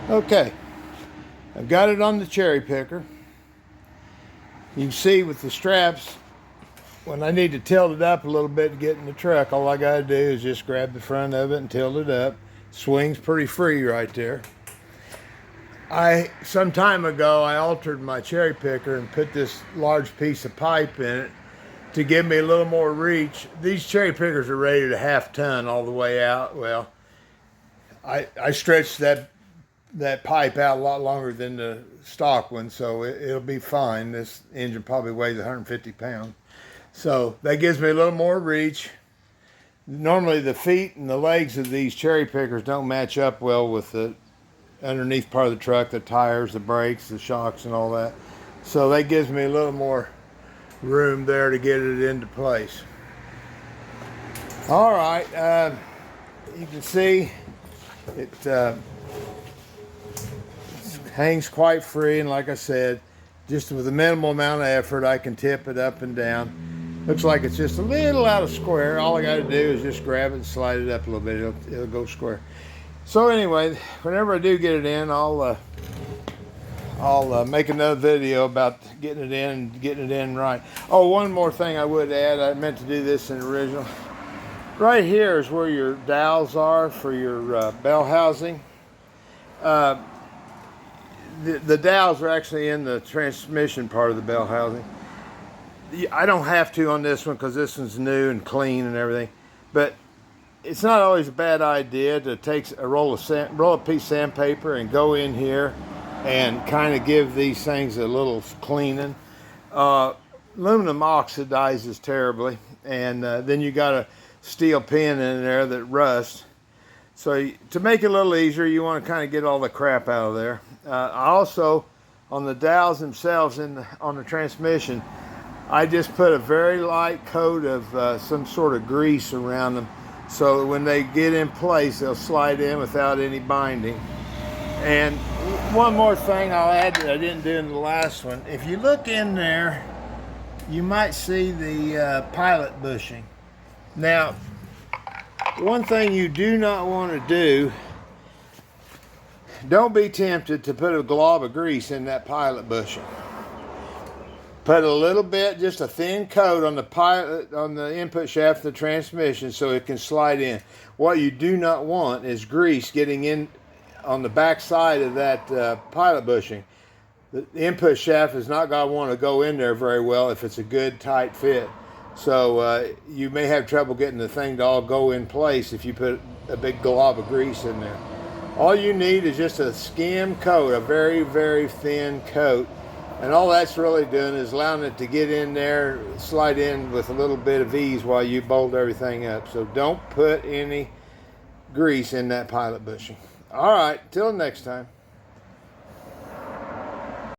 Okay, I've got it on the cherry picker. You can see with the straps, when I need to tilt it up a little bit to get in the truck, all I got to do is just grab the front of it and tilt it up. Swings pretty free right there. Some time ago, I altered my cherry picker and put this large piece of pipe in it to give me a little more reach. These cherry pickers are rated a 1/2 ton all the way out. Well, I stretched that pipe out a lot longer than the stock one, so it'll be fine. This engine probably weighs 150 pounds. So that gives me a little more reach. Normally the feet and the legs of these cherry pickers don't match up well with the underneath part of the truck, the tires, the brakes, the shocks, and all that. So that gives me a little more room there to get it into place. All right, you can see it hangs quite free, and like I said, just with a minimal amount of effort, I can tip it up and down. Looks like it's just a little out of square. All I got to do is just grab it and slide it up a little bit. It'll go square. So anyway, whenever I do get it in, I'll make another video about getting it in and getting it in right. Oh, one more thing I would add. I meant to do this in the original. Right here is where your dowels are for your bell housing. The dowels are actually in the transmission part of the bell housing. I don't have to on this one because this one's new and clean and everything, but it's not always a bad idea to take a roll of piece of sandpaper and go in here and kind of give these things a little cleaning. Aluminum oxidizes terribly, and then you got a steel pin in there that rusts. So to make it a little easier, you want to kind of get all the crap out of there. I also, on the dowels themselves on the transmission, I just put a very light coat of some sort of grease around them, so when they get in place, they'll slide in without any binding. And one more thing I'll add that I didn't do in the last one. If you look in there, you might see the pilot bushing. Now, one thing you do not want to do, don't be tempted to put a glob of grease in that pilot bushing. Put a little bit, just a thin coat on the pilot, on the input shaft of the transmission so it can slide in. What you do not want is grease getting in on the back side of that pilot bushing. The input shaft is not going to want to go in there very well if it's a good tight fit. So you may have trouble getting the thing to all go in place if you put a big glob of grease in there. All you need is just a skim coat, a very, very thin coat. And all that's really doing is allowing it to get in there, slide in with a little bit of ease while you bolt everything up. So don't put any grease in that pilot bushing. All right, till next time.